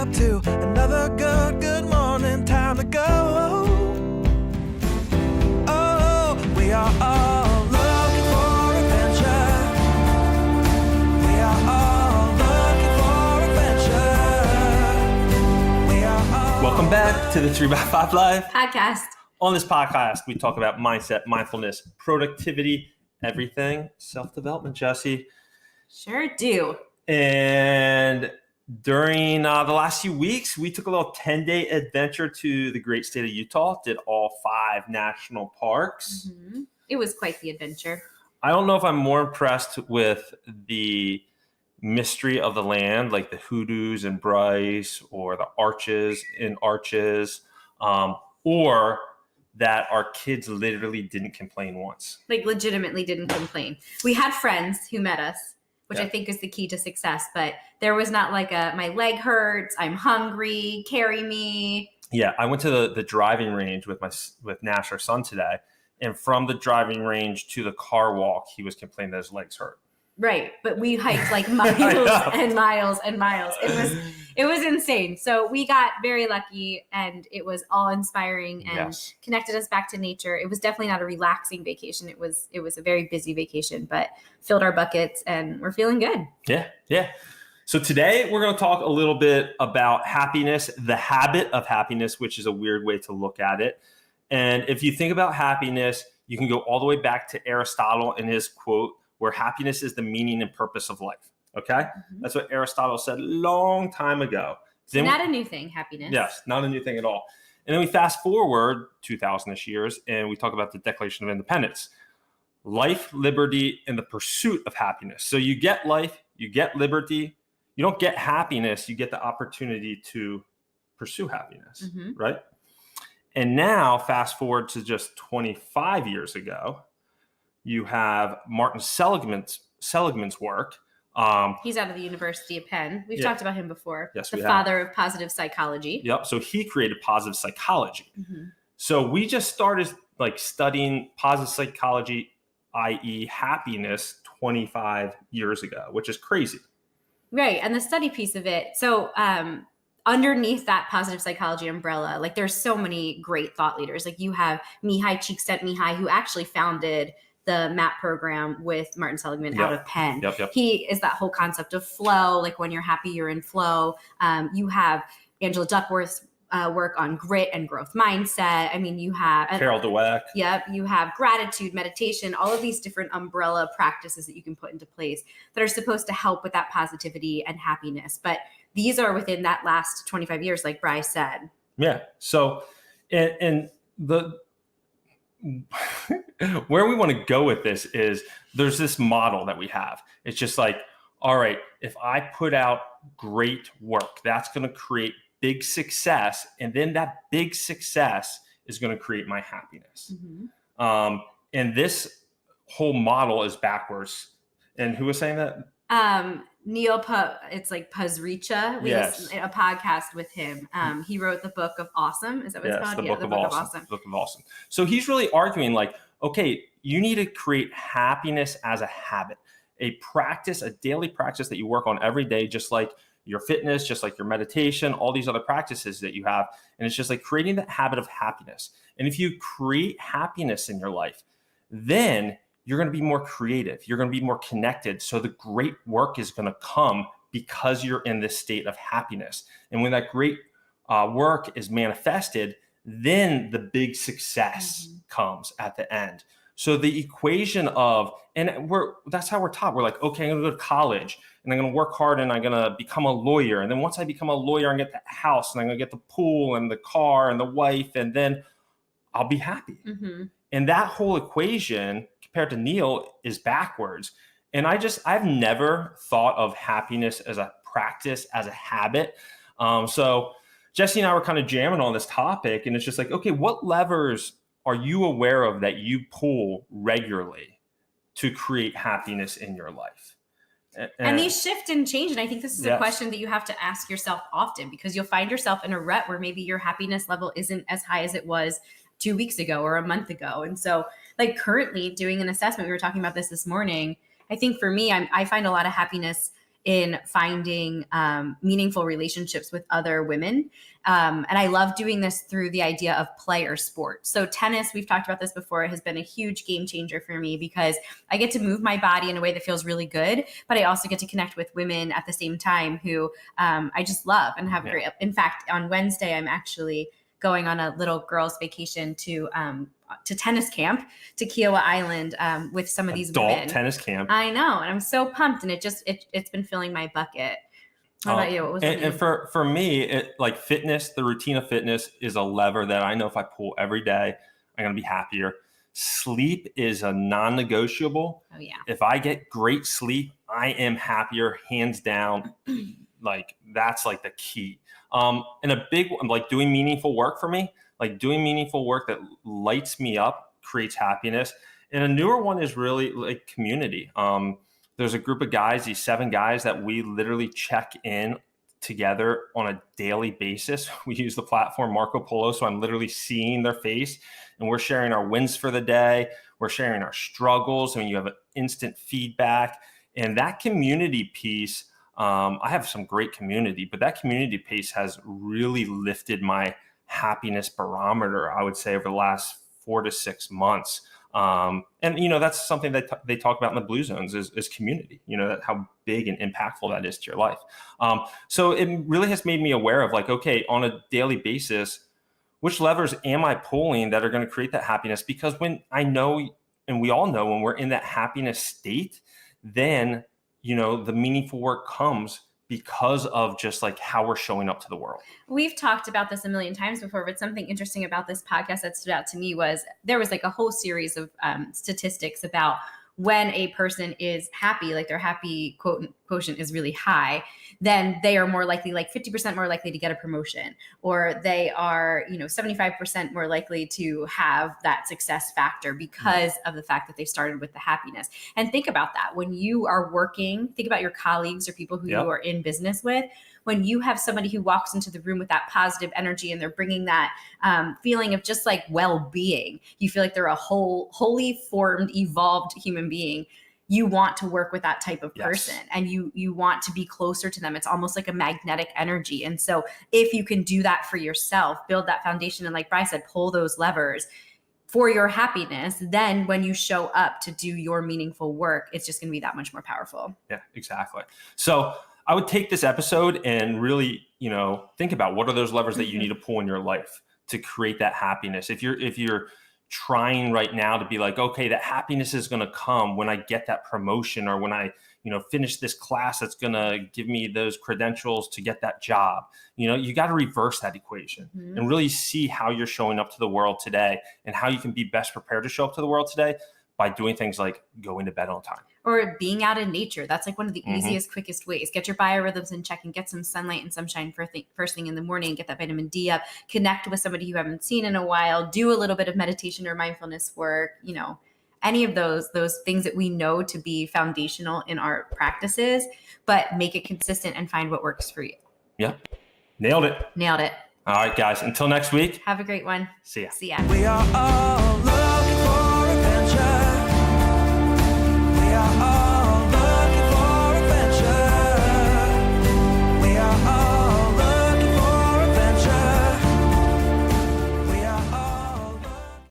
up to another good morning. Time to go. Oh, we are all looking for adventure. We are all looking for adventure. We are all... Welcome back to the 3x5 Live podcast. On this podcast, we talk about mindset, mindfulness, productivity, everything self-development, Jessie. Sure do. And during the last few weeks, we took a little 10-day adventure to the great state of Utah, did all 5 national parks. Mm-hmm. It was quite the adventure. I don't know if I'm more impressed with the mystery of the land, like the hoodoos in Bryce or the arches in Arches, or that our kids literally didn't complain once. Like legitimately didn't complain. We had friends who met us, which Yeah. I think is the key to success, but there was not like my leg hurts, I'm hungry, carry me. Yeah, I went to the driving range with Nash, our son, today, and from the driving range to the car walk, he was complaining that his legs hurt. Right, but we hiked like miles and miles and miles. It was insane. So we got very lucky, and it was all inspiring and Yes. connected us back to nature. It was definitely not a relaxing vacation. It was a very busy vacation, but filled our buckets, and we're feeling good. Yeah. So today we're going to talk a little bit about happiness, the habit of happiness, which is a weird way to look at it. And if you think about happiness, you can go all the way back to Aristotle in his quote, where happiness is the meaning and purpose of life. Okay? Mm-hmm. That's what Aristotle said a long time ago. Then Not a new thing, happiness. Yes, not a new thing at all. And then we fast forward 2,000-ish years, and we talk about the Declaration of Independence. Life, liberty, and the pursuit of happiness. So you get life, you get liberty, you don't get happiness, you get the opportunity to pursue happiness, Mm-hmm. right? And now, fast forward to just 25 years ago, you have Martin Seligman's work. He's out of the University of Penn. We've Yeah. talked about him before. Yes, the we have. father of positive psychology. Yep. So he created positive psychology. Mm-hmm. So we just started studying positive psychology, i.e. happiness, 25 years ago, which is crazy. Right. And the study piece of it. So underneath that positive psychology umbrella, there's so many great thought leaders. Like you have Mihai Csikszentmihalyi, who actually founded the MAP program with Martin Seligman out of Penn. Yep. He is that whole concept of flow. Like when you're happy, you're in flow. You have Angela Duckworth's work on grit and growth mindset. I mean, you have Carol Dweck. Yep. You have gratitude, meditation, all of these different umbrella practices that you can put into place that are supposed to help with that positivity and happiness. But these are within that last 25 years, like Bryce said. Yeah. So, and the where we want to go with this is there's this model that we have. It's just like, all right, if I put out great work, that's going to create big success. And then that big success is going to create my happiness. Mm-hmm. And this whole model is backwards. And who was saying that? It's like Pazricha. We Yes. listened to a podcast with him. He wrote the Book of Awesome. Is that what it's called? The Book of Awesome. Book of Awesome. So he's really arguing okay, you need to create happiness as a habit, a practice, a daily practice that you work on every day, just like your fitness, just like your meditation, all these other practices that you have. And it's just like creating that habit of happiness. And if you create happiness in your life, then you're going to be more creative. You're going to be more connected. So the great work is going to come because you're in this state of happiness. And when that great work is manifested, then the big success comes at the end. So the equation of, and that's how we're taught. We're like, okay, I'm going to go to college and I'm going to work hard and I'm going to become a lawyer. And then once I become a lawyer, I'm going to get the house and I'm going to get the pool and the car and the wife, and then I'll be happy. Mm-hmm. And that whole equation compared to Neil is backwards. And I've never thought of happiness as a practice, as a habit. So Jessie and I were kind of jamming on this topic, and it's just like, okay, what levers are you aware of that you pull regularly to create happiness in your life? And these shift and change. And I think this is a Yes. question that you have to ask yourself often, because you'll find yourself in a rut where maybe your happiness level isn't as high as it was 2 weeks ago or a month ago. And so currently doing an assessment, we were talking about this morning. I think for me, I find a lot of happiness in finding meaningful relationships with other women. And I love doing this through the idea of play or sport. So tennis, we've talked about this before, has been a huge game changer for me because I get to move my body in a way that feels really good, but I also get to connect with women at the same time who I just love and have great. In fact, on Wednesday, I'm actually going on a little girls' vacation to tennis camp to Kiowa Island with some of these women. Adult tennis camp. I know, and I'm so pumped, and it's been filling my bucket. What about you? What was and for me, like fitness, the routine of fitness is a lever that I know if I pull every day, I'm going to be happier. Sleep is a non-negotiable. Oh yeah. If I get great sleep, I am happier, hands down. Like that's like the key. And a big one, like doing meaningful work for me, like doing meaningful work that lights me up, creates happiness. And a newer one is really like community. There's a group of guys, these 7 guys that we literally check in together on a daily basis. We use the platform Marco Polo. So I'm literally seeing their face and we're sharing our wins for the day. We're sharing our struggles. I mean, you have instant feedback, and that community piece, I have some great community, but that community piece has really lifted my happiness barometer, I would say, over the last 4 to 6 months. And, you know, that's something that they talk about in the Blue Zones is community, you know, how big and impactful that is to your life. So it really has made me aware of like, okay, on a daily basis, which levers am I pulling that are going to create that happiness? Because when I know, and we all know when we're in that happiness state, then, you know, the meaningful work comes because of just like how we're showing up to the world. We've talked about this a million times before, but something interesting about this podcast that stood out to me was there was like a whole series of statistics about when a person is happy, like their happy quotient is really high, then they are more likely, like 50% more likely to get a promotion, or they are, you know, 75% more likely to have that success factor because of the fact that they started with the happiness. And think about that. When you are working, think about your colleagues or people who you are in business with. When you have somebody who walks into the room with that positive energy and they're bringing that feeling of just like well-being, you feel like they're a wholly formed, evolved human being. You want to work with that type of person, and you want to be closer to them. It's almost like a magnetic energy. And so if you can do that for yourself, build that foundation, and like Bryan said, pull those levers for your happiness, then when you show up to do your meaningful work, it's just going to be that much more powerful. Yeah, exactly. So I would take this episode and really, you know, think about what are those levers that you need to pull in your life to create that happiness. If you're trying right now to be like, okay, that happiness is going to come when I get that promotion, or when I, you know, finish this class that's going to give me those credentials to get that job. You know, you got to reverse that equation and really see how you're showing up to the world today and how you can be best prepared to show up to the world today by doing things like going to bed on time. Or being out in nature. That's like one of the easiest, quickest ways. Get your biorhythms in check and get some sunlight and sunshine first thing in the morning. Get that vitamin D up. Connect with somebody you haven't seen in a while. Do a little bit of meditation or mindfulness work. You know, any of those things that we know to be foundational in our practices, but make it consistent and find what works for you. Yeah. Nailed it. Nailed it. All right, guys. Until next week. Have a great one. See ya. See ya. We are all